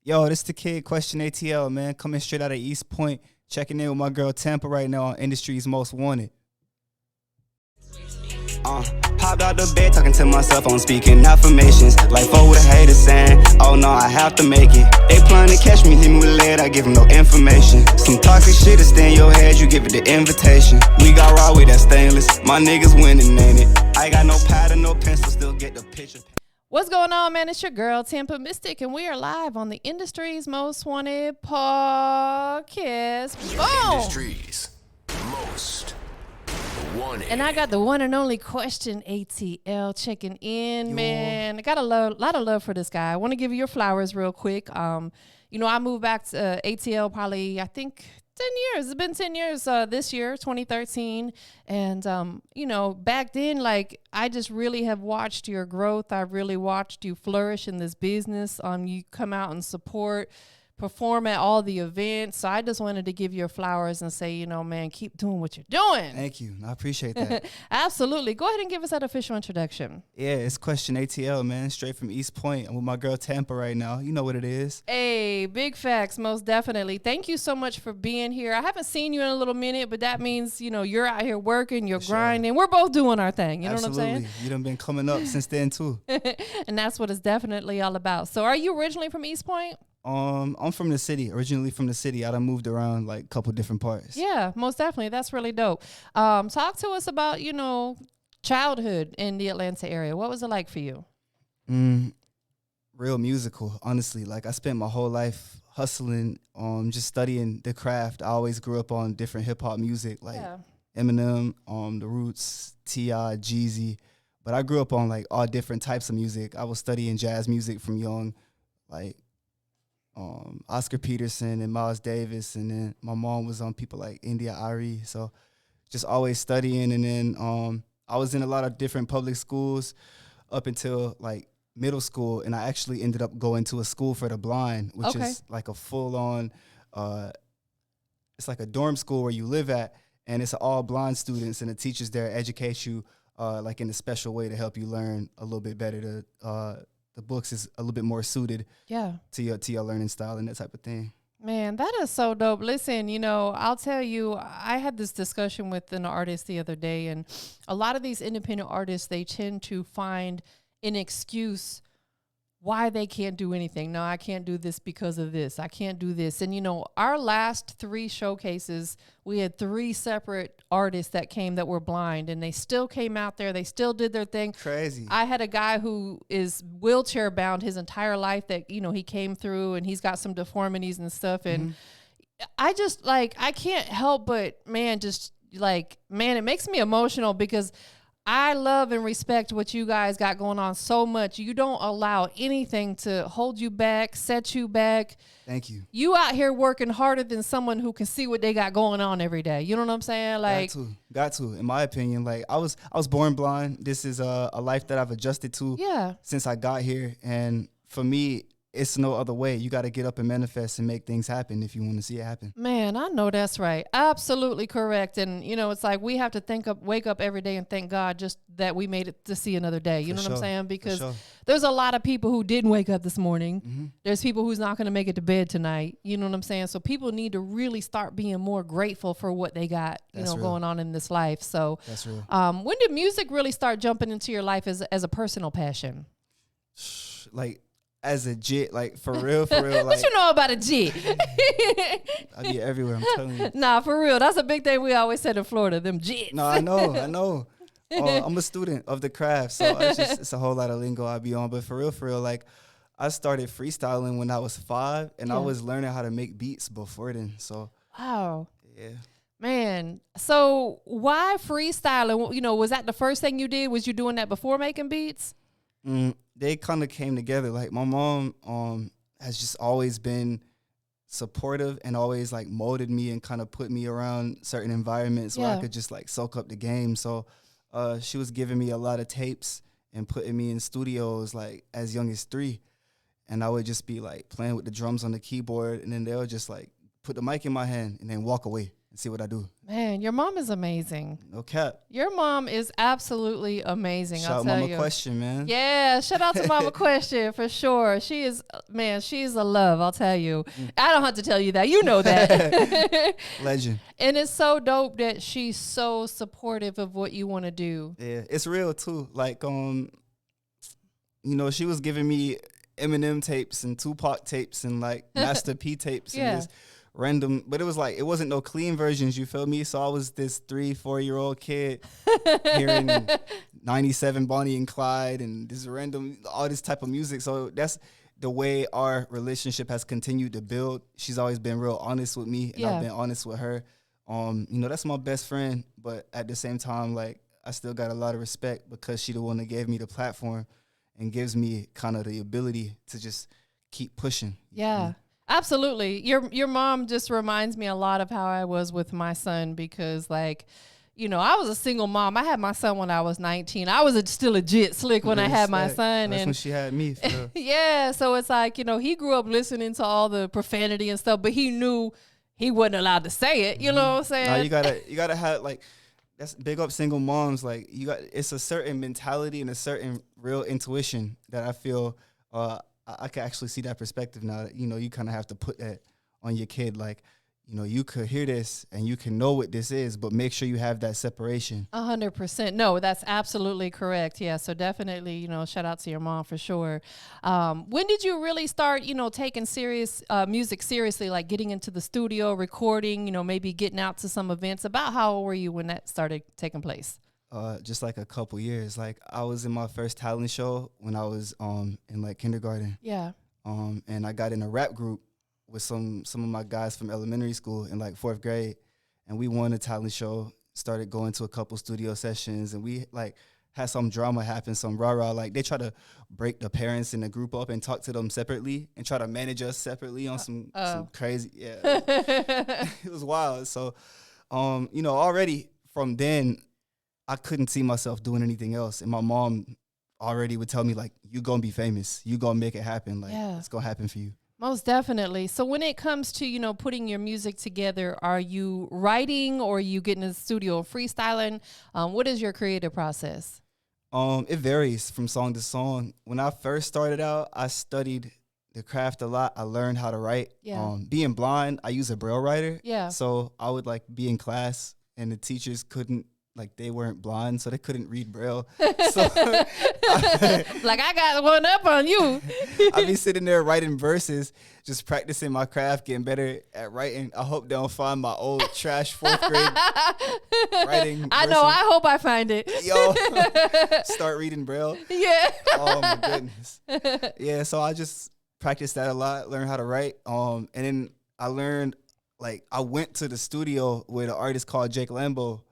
Yo, this the kid, QuestionATL, man. Coming straight out of East Point. Checking in with my girl Tampa right now on Industry's Most Wanted. Popped out the bed, talking to myself, I'm speaking affirmations. Like for with a hater saying, oh no, I have to make it. They planning to catch me, hit me with lead, I give them no information. Some toxic shit is stay in your head, you give it the invitation. We got raw with that stainless, my niggas winning, ain't it? I ain't got no pad and no pencil, still get the picture. What's going on, man? It's your girl, TampaMystic, and we are live on the Industry's Most Wanted podcast. Boom! Industry's Most Wanted. And I got the one and only QuestionATL checking in, man. I got a lot of love for this guy. I want to give you your flowers real quick. I moved back to ATL probably, I think, 10 years. It's been 10 years this year, 2013. And, back then, like, I just really have watched your growth. I've really watched you flourish in this business. You come out and support, perform at all the events. So I just wanted to give you your flowers and say, man, keep doing what you're doing. Thank you. I appreciate that. Absolutely. Go ahead and give us that official introduction. Yeah, it's QuestionATL, man. Straight from East Point. I'm with my girl Tampa right now. You know what it is. Hey, big facts, most definitely. Thank you so much for being here. I haven't seen you in a little minute, but that means, you're out here working, you're grinding. We're both doing our thing. You know what I'm saying? You done been coming up since then, too. And that's what it's definitely all about. So are you originally from East Point? I'm from the city, originally from the city. I done moved around like a couple different parts. Yeah, most definitely. That's really dope. Talk to us about, childhood in the Atlanta area. What was it like for you? Real musical, honestly. Like I spent my whole life hustling, just studying the craft. I always grew up on different hip hop music, like Eminem, The Roots, T.I., Jeezy. But I grew up on like all different types of music. I was studying jazz music from young, like Oscar Peterson and Miles Davis, and then my mom was on people like India Ari, so just always studying. And then I was in a lot of different public schools up until like middle school, and I actually ended up going to a school for the blind, which is like a full-on it's like a dorm school where you live at, and it's all blind students, and the teachers there educate you like in a special way to help you learn a little bit better. The books is a little bit more suited to your learning style and that type of thing. Man, that is so dope. Listen, I'll tell you, I had this discussion with an artist the other day, and a lot of these independent artists, they tend to find an excuse why they can't do anything. No, I can't do this because of this. I can't do this. And, our last 3 showcases, we had 3 separate artists that came that were blind, and they still came out there. They still did their thing. Crazy. I had a guy who is wheelchair bound his entire life that, he came through, and he's got some deformities and stuff. And I just I can't help but, it makes me emotional because I love and respect what you guys got going on so much. You don't allow anything to hold you back, set you back. Thank you. You out here working harder than someone who can see what they got going on every day. You know what I'm saying? Like, got to. In my opinion, like I was born blind. This is a life that I've adjusted to since I got here. And for me, it's no other way. You got to get up and manifest and make things happen if you want to see it happen. Man, I know that's right. Absolutely correct. And, it's like we have to wake up every day and thank God just that we made it to see another day. You know what I'm saying? Because there's a lot of people who didn't wake up this morning. There's people who's not going to make it to bed tonight. You know what I'm saying? So people need to really start being more grateful for what they got, going on in this life. So that's real. When did music really start jumping into your life as a personal passion? Like, as a jit, like for real. Like, what you know about a jit? I be everywhere, I'm telling you. Nah, for real. That's a big thing we always said in Florida, them jits. No, I know. I'm a student of the craft, so it's a whole lot of lingo I be on. But for real, like I started freestyling when I was 5, and I was learning how to make beats before then. So wow. Yeah. Man, so why freestyling? Was that the first thing you did? Was you doing that before making beats? They kind of came together. Like my mom has just always been supportive and always like molded me and kind of put me around certain environments where I could just like soak up the game. So she was giving me a lot of tapes and putting me in studios like as young as 3. And I would just be like playing with the drums on the keyboard, and then they'll just like put the mic in my hand and then walk away. and see what I do. Man, your mom is amazing. No cap. Your mom is absolutely amazing. Shout I'll tell Mama you. Question, man. Yeah, shout out to Mama Question for sure. She is, man, she's a love, I'll tell you. I don't have to tell you that. You know that. Legend. And it's so dope that she's so supportive of what you want to do. Yeah, it's real too. Like, you know, she was giving me Eminem tapes and Tupac tapes and like Master P tapes and this random, but it was like, it wasn't no clean versions, you feel me? So I was this 3-4-year-old kid hearing 97 Bonnie and Clyde and this random, all this type of music. So that's the way our relationship has continued to build. She's always been real honest with me, and I've been honest with her. You know, that's my best friend, but at the same time, like, I still got a lot of respect because she the one that gave me the platform and gives me kind of the ability to just keep pushing. Yeah. Absolutely. Your mom just reminds me a lot of how I was with my son because, like, you know, I was a single mom. I had my son when I was 19. I was still legit slick when I had my son. That's when she had me. Yeah. So it's like, you know, he grew up listening to all the profanity and stuff, but he knew he wasn't allowed to say it. You know what I'm saying? No, you gotta have, like, that's big up single moms. Like, it's a certain mentality and a certain real intuition that I feel, I can actually see that perspective now. You know, you kind of have to put that on your kid. Like, you know, you could hear this and you can know what this is, but make sure you have that separation. 100%. No, that's absolutely correct. Yeah. So definitely, you know, shout out to your mom for sure. When did you really start, you know, taking music seriously, like getting into the studio, recording, you know, maybe getting out to some events? About how old were you when that started taking place? Just like a couple years. Like, I was in my first talent show when I was in like kindergarten. Yeah. And I got in a rap group with some of my guys from elementary school in like 4th grade, and we won a talent show. Started going to a couple studio sessions, and we like had some drama happen, some rah-rah. Like, they try to break the parents in the group up and talk to them separately and try to manage us separately on some crazy. Yeah, it was wild. So, you know, already from then, I couldn't see myself doing anything else. And my mom already would tell me, like, you gonna be famous. You gonna make it happen. Like, it's gonna happen for you. Most definitely. So when it comes to, you know, putting your music together, are you writing or are you getting in the studio and freestyling? What is your creative process? It varies from song to song. When I first started out, I studied the craft a lot. I learned how to write. Yeah. Being blind, I use a Braille writer. Yeah. So I would like be in class and the teachers couldn't, like, they weren't blind, so they couldn't read Braille. So like, I got one up on you. I'd be sitting there writing verses, just practicing my craft, getting better at writing. I hope they don't find my old trash 4th grade writing. I know. I hope I find it. Yo, start reading Braille. Yeah. Oh my goodness. Yeah. So I just practiced that a lot, learned how to write. And then I learned, like, I went to the studio with an artist called Jake Lambo.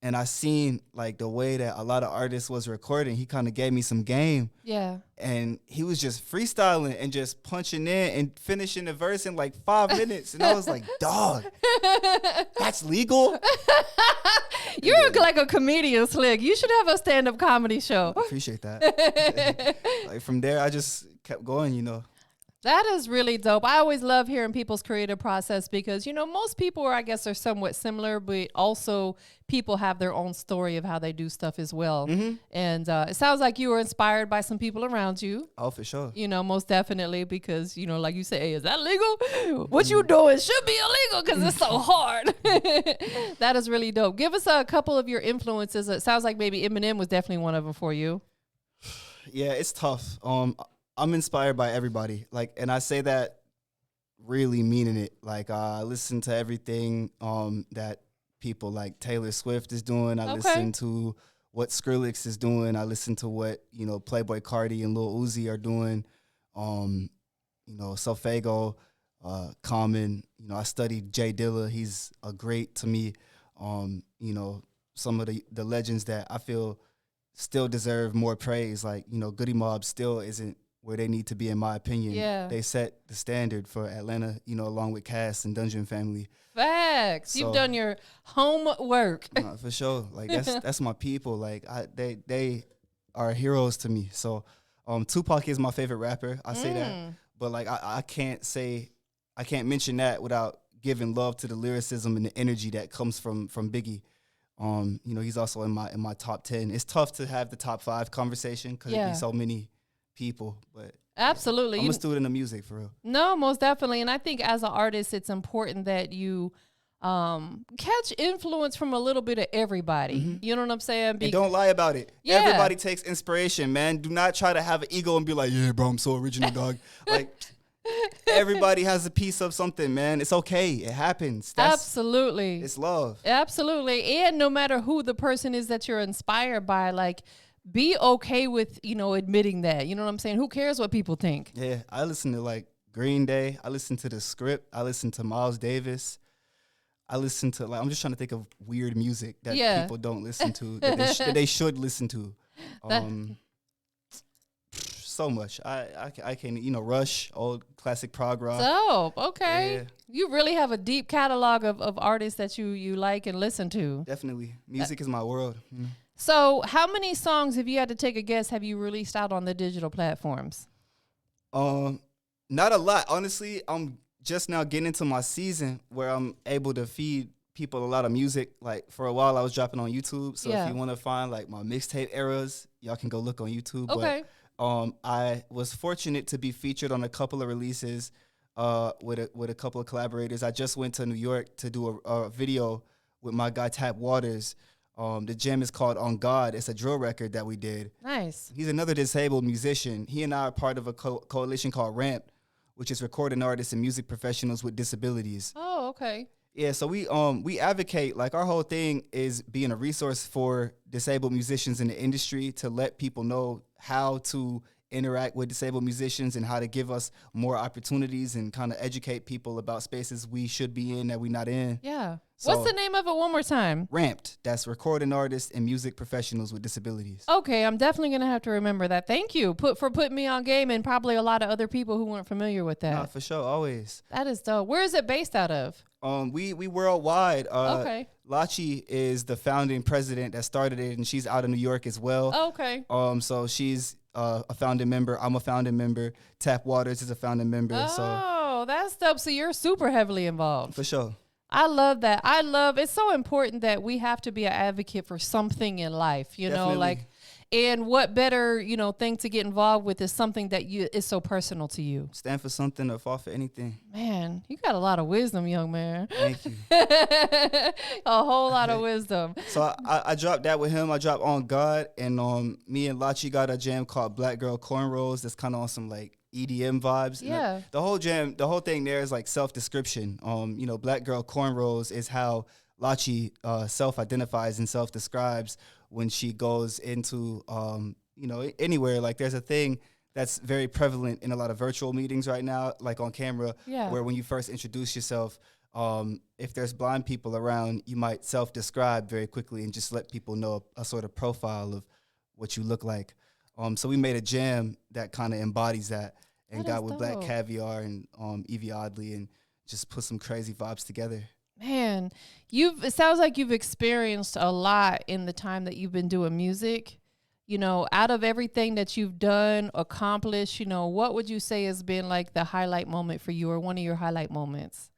And I seen, like, the way that a lot of artists was recording. He kind of gave me some game. Yeah. And he was just freestyling and just punching in and finishing the verse in like 5 minutes. And I was like, dog, that's legal? You're like a comedian, Slick. You should have a stand-up comedy show. I appreciate that. Like, from there, I just kept going, you know. That is really dope. I always love hearing people's creative process because, you know, most people are, I guess, are somewhat similar, but also people have their own story of how they do stuff as well. Mm-hmm. And it sounds like you were inspired by some people around you. Oh, for sure. You know, most definitely, because, you know, like you say, hey, is that legal? What you doing should be illegal because it's so hard. That is really dope. Give us a couple of your influences. It sounds like maybe Eminem was definitely one of them for you. Yeah, it's tough. I'm inspired by everybody. Like, and I say that really meaning it. Like, I listen to everything that people like Taylor Swift is doing. I listen to what Skrillex is doing. I listen to what, you know, Playboi Carti and Lil Uzi are doing. You know, Sofego, Common. You know, I studied Jay Dilla. He's a great to me. You know, some of the legends that I feel still deserve more praise. Like, you know, Goody Mob still isn't where they need to be, in my opinion. Yeah. They set the standard for Atlanta, you know, along with Cass and Dungeon Family. Facts. So, you've done your homework. For sure. Like, that's my people. Like, they are heroes to me. So Tupac is my favorite rapper. I say that. But, like, I can't mention that without giving love to the lyricism and the energy that comes from Biggie. You know, he's also in my top 10. It's tough to have the top 5 conversation because it'd be so many people, but absolutely, I'm a student of music for real. No, most definitely, and I think as an artist, it's important that you catch influence from a little bit of everybody. You know what I'm saying? And don't lie about it. Everybody takes inspiration, man. Do not try to have an ego and be like, yeah, bro, I'm so original, dog. Like, everybody has a piece of something, man. It's okay. It happens. Absolutely. It's love. Absolutely. And no matter who the person is that you're inspired by, like, be okay with, you know, admitting that. You know what I'm saying? Who cares what people think? Yeah. I listen to, like, Green Day. I listen to The Script. I listen to Miles Davis. I listen to, like, I'm just trying to think of weird music that people don't listen to, that they should listen to. So much. I can, you know, Rush, old classic prog rock. So, okay. Yeah. You really have a deep catalog of artists that you like and listen to. Definitely. Music is my world. You know? So, how many songs, if you had to take a guess, have you released out on the digital platforms? Not a lot. Honestly, I'm just now getting into my season where I'm able to feed people a lot of music. Like, for a while, I was dropping on YouTube. So if you want to find, like, my mixtape eras, y'all can go look on YouTube. Okay. But I was fortunate to be featured on a couple of releases with a couple of collaborators. I just went to New York to do a video with my guy Tap Waters. The jam is called On God. It's a drill record that we did. Nice. He's another disabled musician. He and I are part of a coalition called RAMP, which is recording artists and music professionals with disabilities. Oh, okay. Yeah, so we advocate, like, our whole thing is being a resource for disabled musicians in the industry to let people know how to interact with disabled musicians and how to give us more opportunities and kind of educate people about spaces we should be in that we're not in. Yeah. So, what's the name of it one more time? RAMPed. That's recording artists and music professionals with disabilities. Okay, I'm definitely going to have to remember that. Thank you for putting me on game and probably a lot of other people who weren't familiar with that. Nah, for sure, always. That is dope. Where is it based out of? We worldwide. Okay. Lachi is the founding president that started it, and she's out of New York as well. Okay. So she's a founding member. I'm a founding member. Tap Waters is a founding member. Oh, that's dope. So you're super heavily involved. For sure. I love that. It's so important that we have to be an advocate for something in life, you Definitely. know, like, and what better, you know, thing to get involved with is something that is so personal to you. Stand for something or fall for anything. Man, you got a lot of wisdom, young man. Thank you. A whole lot of wisdom. So I dropped that with him. I dropped On God, and me and Lachi got a jam called Black Girl Cornrows that's kind of on some, like, EDM vibes. Yeah. And the whole thing there is, like, self-description. You know, Black Girl Cornrows is how Lachi self-identifies and self-describes when she goes into, you know, anywhere. Like, there's a thing that's very prevalent in a lot of virtual meetings right now, like on camera, where when you first introduce yourself, if there's blind people around, you might self-describe very quickly and just let people know a sort of profile of what you look like. So we made a jam that kind of embodies that and got with Black Caviar and Evie Oddly and just put some crazy vibes together. Man, it sounds like you've experienced a lot in the time that you've been doing music. You know, out of everything that you've done, accomplished, you know, what would you say has been like the highlight moment for you or one of your highlight moments?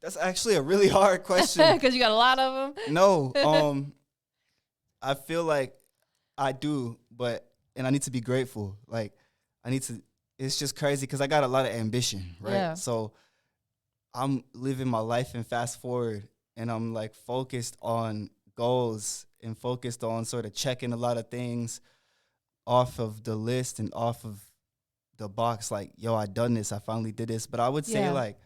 That's actually a really hard question. Because you got a lot of them? No. I feel like I do, and I need to be grateful. Like, it's just crazy because I got a lot of ambition, right? Yeah. So I'm living my life in fast forward, and I'm, like, focused on goals and focused on sort of checking a lot of things off of the list and off of the box. Like, yo, I done this. I finally did this. But I would say, like,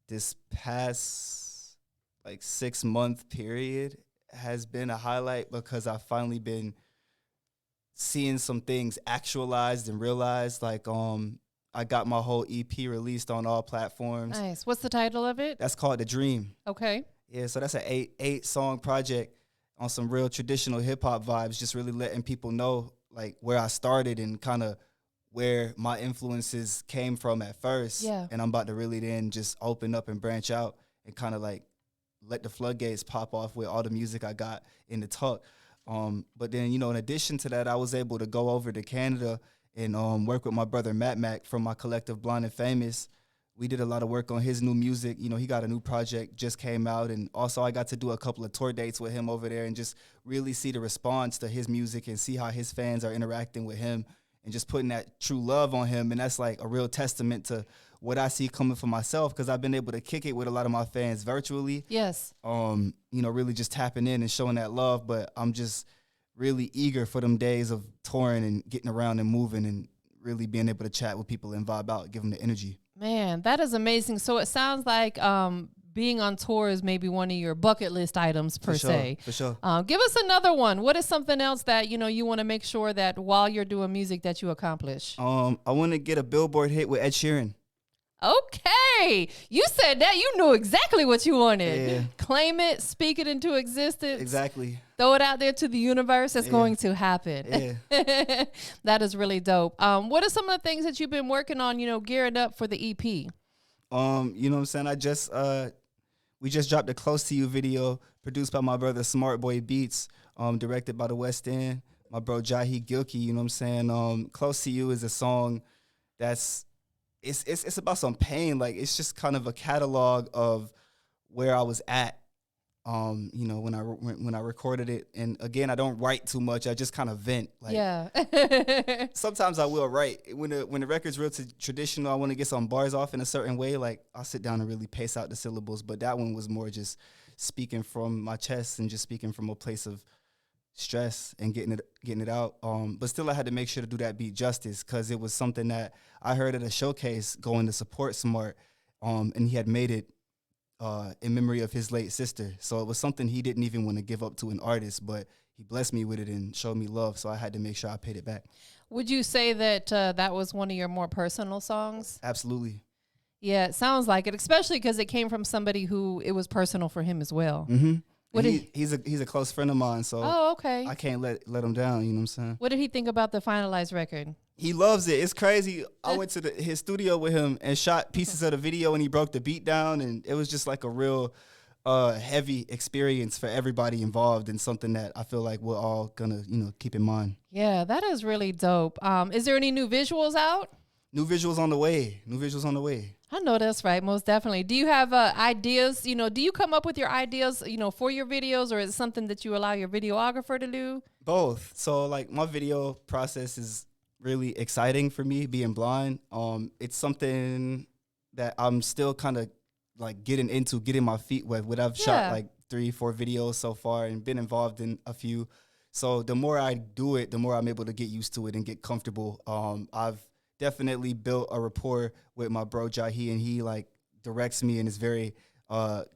this past, like, 6-month period has been a highlight because I've finally been seeing some things actualized and realized. Like, I got my whole EP released on all platforms. Nice. What's the title of it? That's called The Dream. Okay. Yeah, so that's an eight song project on some real traditional hip hop vibes, just really letting people know, like, where I started and kind of where my influences came from at first. Yeah. And I'm about to really then just open up and branch out and kind of, like, let the floodgates pop off with all the music I got in the tuck. But then, you know, in addition to that, I was able to go over to Canada and work with my brother Matt Mac from my collective Blind and Famous, we did a lot of work on his new music. You know, he got a new project, just came out. And also I got to do a couple of tour dates with him over there and just really see the response to his music and see how his fans are interacting with him and just putting that true love on him. And that's like a real testament to what I see coming for myself, because I've been able to kick it with a lot of my fans virtually. Yes. You know, really just tapping in and showing that love. But I'm just really eager for them days of touring and getting around and moving and really being able to chat with people and vibe out, give them the energy. Man, that is amazing. So it sounds like being on tour is maybe one of your bucket list items per se. For sure. Give us another one. What is something else that, you know, you want to make sure that while you're doing music that you accomplish? I want to get a Billboard hit with Ed Sheeran. Okay. You said that. You knew exactly what you wanted. Yeah. Claim it, speak it into existence. Exactly. Throw it out there to the universe. It's going to happen. Yeah. That is really dope. What are some of the things that you've been working on, you know, gearing up for the EP? You know what I'm saying? We just dropped a Close to You video produced by my brother Smart Boy Beats, directed by the West End, my bro Jahi Gilkey, you know what I'm saying? Close to You is a song that's it's about some pain. Like, it's just kind of a catalog of where I was at, you know, when I recorded it. And again, I don't write too much. I just kind of vent. Like, yeah. Sometimes I will write. When the record's real traditional, I want to get some bars off in a certain way. Like, I'll sit down and really pace out the syllables. But that one was more just speaking from my chest and just speaking from a place of stress and getting it out. But still, I had to make sure to do that beat justice, because it was something that I heard at a showcase going to support Smart, and he had made it in memory of his late sister. So it was something he didn't even want to give up to an artist, but he blessed me with it and showed me love. So I had to make sure I paid it back. Would you say that that was one of your more personal songs? Absolutely. Yeah, it sounds like it, especially because it came from somebody who it was personal for him as well. Mm-hmm. He's a close friend of mine, so okay. I can't let him down, you know what I'm saying? What did he think about the finalized record? He loves it. It's crazy. I went to his studio with him and shot pieces of the video, and he broke the beat down, and it was just like a real heavy experience for everybody involved, and something that I feel like we're all gonna, you know, keep in mind. Yeah, that is really dope. Is there any new visuals out? New visuals on the way. I know that's right, most definitely. Do you have ideas? You know, do you come up with your ideas, you know, for your videos, or is it something that you allow your videographer to do? Both. So, like, my video process is really exciting for me, being blind. It's something that I'm still kind of like getting my feet wet with. I've shot like 3-4 videos so far and been involved in a few. So the more I do it, the more I'm able to get used to it and get comfortable. I've definitely built a rapport with my bro Jahi, and he like directs me and is very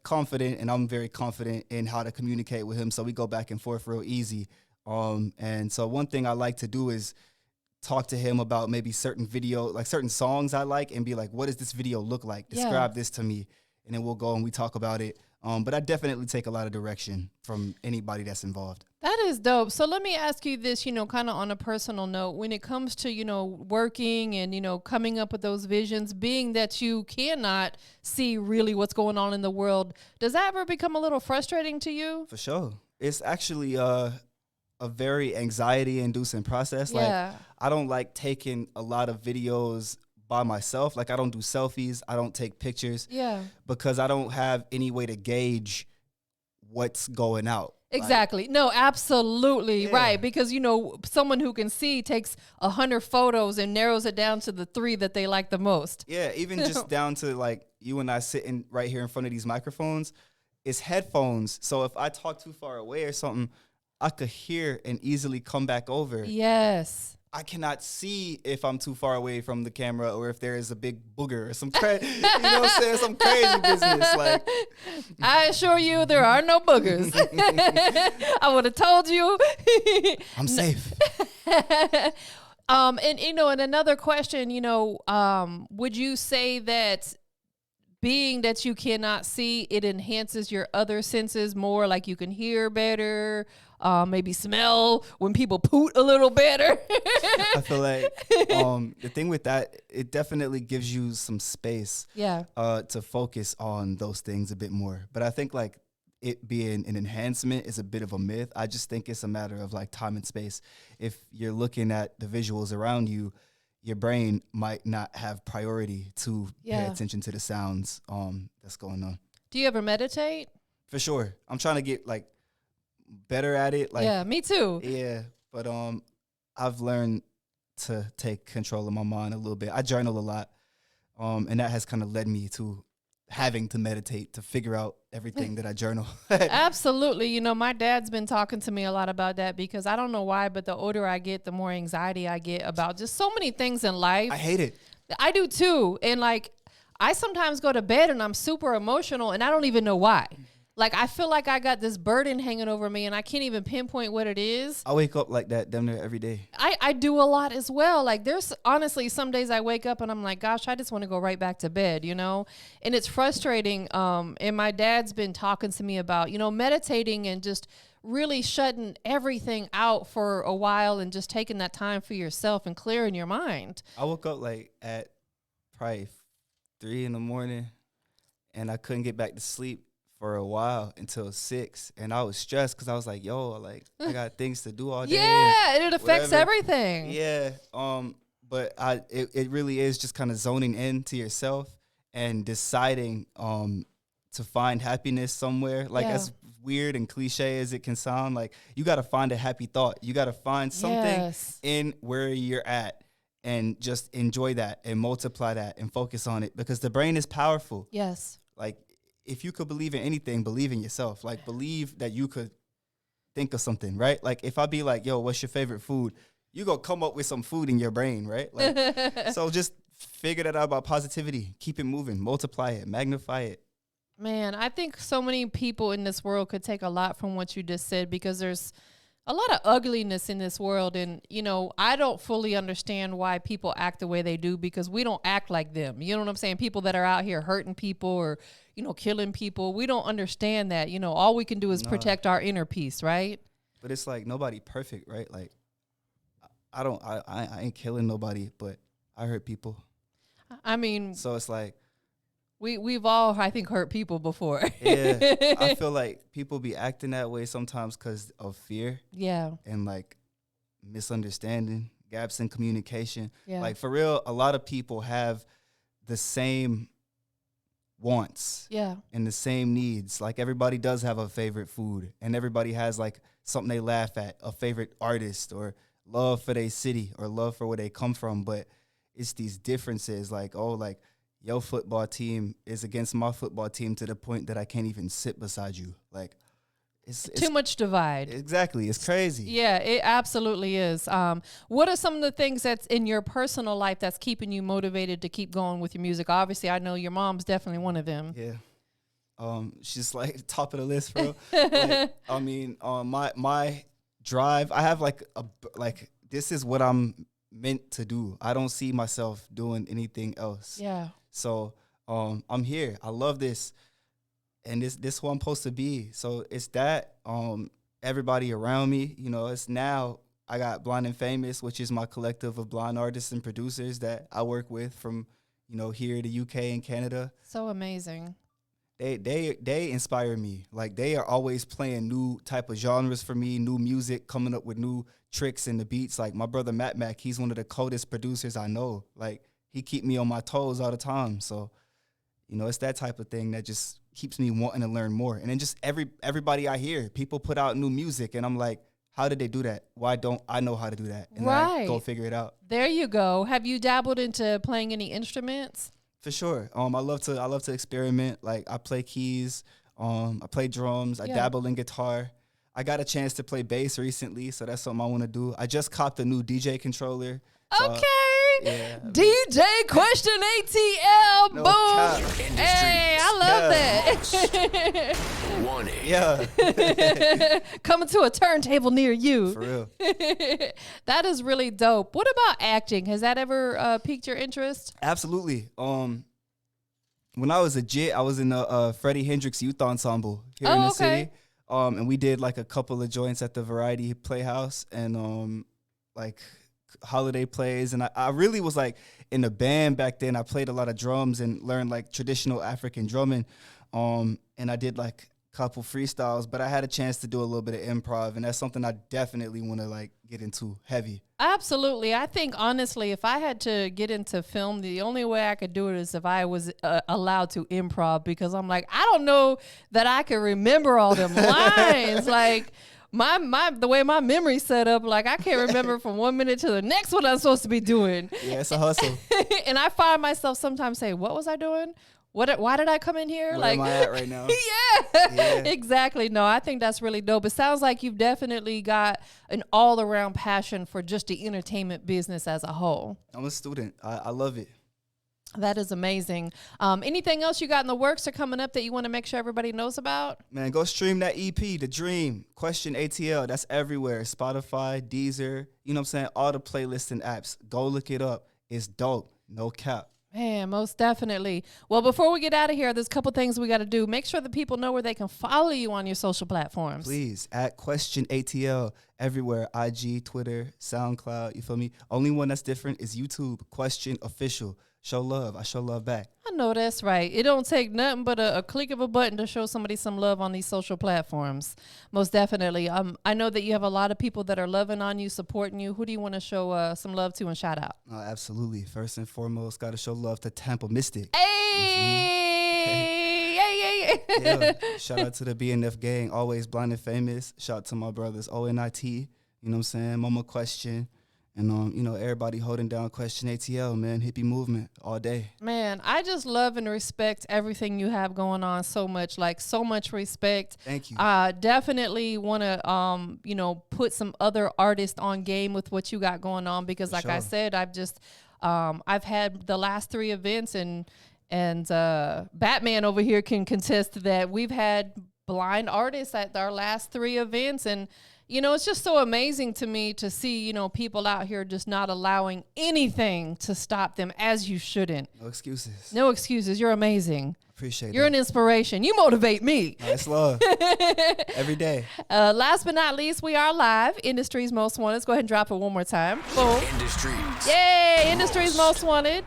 confident, and I'm very confident in how to communicate with him. So we go back and forth real easy. And so one thing I like to do is talk to him about maybe certain songs I like, and be like, what does this video look like? Describe this to me. And then we'll go and we talk about it. But I definitely take a lot of direction from anybody that's involved. That is dope. So let me ask you this, you know, kind of on a personal note, when it comes to, you know, working and, you know, coming up with those visions, being that you cannot see really what's going on in the world, does that ever become a little frustrating to you? For sure. It's actually a very anxiety-inducing process. Like, I don't like taking a lot of videos by myself. Like, I don't do selfies. I don't take pictures. Yeah. Because I don't have any way to gauge what's going out. Exactly. No, absolutely. Right. Because, you know, someone who can see takes 100 photos and narrows it down to the 3 that they like the most. Yeah. Even just down to like you and I sitting right here in front of these microphones, it's headphones. So if I talk too far away or something, I could hear and easily come back over. Yes. I cannot see if I'm too far away from the camera, or if there is a big booger or some crazy, you know what I'm saying? Some crazy business. Like, I assure you, there are no boogers. I would have told you. I'm safe. And you know, and another question, you know, would you say that being that you cannot see, it enhances your other senses more, like you can hear better, maybe smell when people poot a little better? I feel like the thing with that, it definitely gives you some space to focus on those things a bit more. But I think like it being an enhancement is a bit of a myth. I just think it's a matter of like time and space. If you're looking at the visuals around you, your brain might not have priority to pay Yeah. attention to the sounds that's going on. Do you ever meditate? For sure. I'm trying to get like better at it. Like, yeah, me too. yeah, but I've learned to take control of my mind a little bit. I journal a lot, and that has kind of led me to having to meditate to figure out everything that I journal. Absolutely. You know, my dad's been talking to me a lot about that because I don't know why, but the older I get, the more anxiety I get about just so many things in life. I hate it. I do too. And like, I sometimes go to bed and I'm super emotional and I don't even know why. Like, I feel like I got this burden hanging over me and I can't even pinpoint what it is. I wake up like that damn near every day. I do a lot as well. Like, there's honestly some days I wake up and I'm like, gosh, I just want to go right back to bed, you know? And it's frustrating. And my dad's been talking to me about, you know, meditating and just really shutting everything out for a while and just taking that time for yourself and clearing your mind. I woke up like at probably 3 a.m. and I couldn't get back to sleep for a while until 6, and I was stressed because I was like, yo, like I got things to do all day. Yeah, and it affects whatever. everything. Yeah. But it really is just kind of zoning into yourself and deciding to find happiness somewhere. Like, as weird and cliche as it can sound, like you got to find a happy thought. You got to find something in where you're at and just enjoy that and multiply that and focus on it, because the brain is powerful. Yes. Like, if you could believe in anything, believe in yourself. Like, believe that you could think of something, right? Like, if I be like, yo, what's your favorite food? You go come up with some food in your brain, right? Like, so just figure that out about positivity. Keep it moving. Multiply it. Magnify it. Man, I think so many people in this world could take a lot from what you just said, because there's a lot of ugliness in this world. And, you know, I don't fully understand why people act the way they do, because we don't act like them. You know what I'm saying? People that are out here hurting people or, you know, killing people. We don't understand that. You know, all we can do is protect our inner peace, right? But it's like nobody perfect, right? Like, I ain't killing nobody, but I hurt people. I mean, so it's like, we've all, I think, hurt people before. Yeah. I feel like people be acting that way sometimes because of fear. Yeah. And like misunderstanding, gaps in communication. Yeah. Like, for real, a lot of people have the same wants. Yeah. And the same needs. Like, everybody does have a favorite food, and everybody has like something they laugh at, a favorite artist, or love for their city, or love for where they come from. But it's these differences, like, oh, like, your football team is against my football team to the point that I can't even sit beside you. Like, it's too much divide. Exactly. It's crazy. Yeah, it absolutely is. What are some of the things that's in your personal life that's keeping you motivated to keep going with your music? Obviously, I know your mom's definitely one of them. Yeah. She's like top of the list, bro. Like, I mean, my drive, I have like this is what I'm meant to do. I don't see myself doing anything else. Yeah. So I'm here. I love this. And this who I'm supposed to be. So it's that, everybody around me, you know, it's now I got Blind and Famous, which is my collective of blind artists and producers that I work with from, you know, here to UK and Canada. So amazing. They inspire me. Like, they are always playing new type of genres for me, new music, coming up with new tricks in the beats. Like, my brother Mac, he's one of the coldest producers I know. Like, he keep me on my toes all the time. So, you know, it's that type of thing that just keeps me wanting to learn more. And then just everybody I hear, people put out new music, and I'm like, how did they do that? Why don't I know how to do that? And then I go figure it out. There you go. Have you dabbled into playing any instruments? For sure. I love to experiment. Like, I play keys, I play drums, I dabble in guitar. I got a chance to play bass recently, so that's something I want to do. I just copped a new DJ controller. So okay. Yeah. DJ QuestionATL. No boom. cap. Hey, I love that. Yeah. Coming to a turntable near you. For real. That is really dope. What about acting? Has that ever piqued your interest? Absolutely. When I was a jit, I was in the Freddie Hendrix Youth Ensemble here in the city. And we did like a couple of joints at the Variety Playhouse and like holiday plays. And I really was like in a band back then. I played a lot of drums and learned like traditional African drumming. And I did like couple freestyles, but I had a chance to do a little bit of improv, and that's something I definitely want to like get into heavy. Absolutely. I think honestly, if I had to get into film, the only way I could do it is if I was allowed to improv, because I'm like, I don't know that I can remember all them lines. Like the way my memory's set up, like I can't remember from 1 minute to the next what I'm supposed to be doing. Yeah, it's a hustle. And I find myself sometimes saying, what was I doing? Why did I come in here? Where am I at right now? Yeah, exactly. No, I think that's really dope. It sounds like you've definitely got an all-around passion for just the entertainment business as a whole. I'm a student. I love it. That is amazing. Anything else you got in the works or coming up that you want to make sure everybody knows about? Man, go stream that EP, The Dream, QuestionATL. That's everywhere. Spotify, Deezer, you know what I'm saying? All the playlists and apps. Go look it up. It's dope. No cap. Man, most definitely. Well, before we get out of here, there's a couple things we got to do. Make sure that people know where they can follow you on your social platforms. Please, at QuestionATL everywhere. IG, Twitter, SoundCloud, you feel me? Only one that's different is YouTube, Question Official. Show love. I show love back. I know that's right. It don't take nothing but a click of a button to show somebody some love on these social platforms. Most definitely. I know that you have a lot of people that are loving on you, supporting you. Who do you want to show some love to and shout out? Absolutely. First and foremost, got to show love to TampaMystic. Hey! Yeah. Shout out to the BNF gang, always blind and famous. Shout out to my brothers, ONIT. You know what I'm saying? Mama Question. And, you know, everybody holding down QuestionATL, man. Hippie movement all day. Man, I just love and respect everything you have going on so much. Like, so much respect. Thank you. Definitely want to, you know, put some other artists on game with what you got going on. Because, like I said, I've had the last 3 events, and Batman over here can contest to that. We've had blind artists at our last 3 events, and you know, it's just so amazing to me to see, you know, people out here just not allowing anything to stop them, as you shouldn't. No excuses. No excuses. You're amazing. Appreciate You're that. an inspiration. You motivate me. Nice love. Every day. Last but not least, we are live. Industry's Most Wanted. Let's go ahead and drop it one more time. Boom. Yay! Industry's Most Wanted.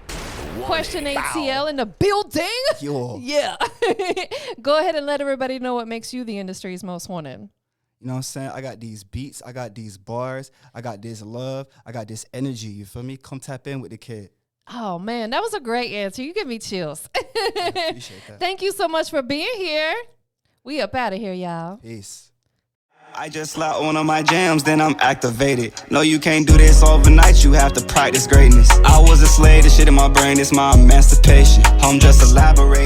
QuestionATL in the building. Yo. Yeah. Go ahead and let everybody know what makes you the industry's most wanted. You know what I'm saying? I got these beats. I got these bars. I got this love. I got this energy. You feel me? Come tap in with the kid. Oh, man, that was a great answer. You give me chills. I appreciate that. Thank you so much for being here. We up out of here, y'all. Peace. I just slap one of my jams, then I'm activated. No, you can't do this overnight, you have to practice greatness. I was a slave, the shit in my brain is my emancipation. I'm just elaborating.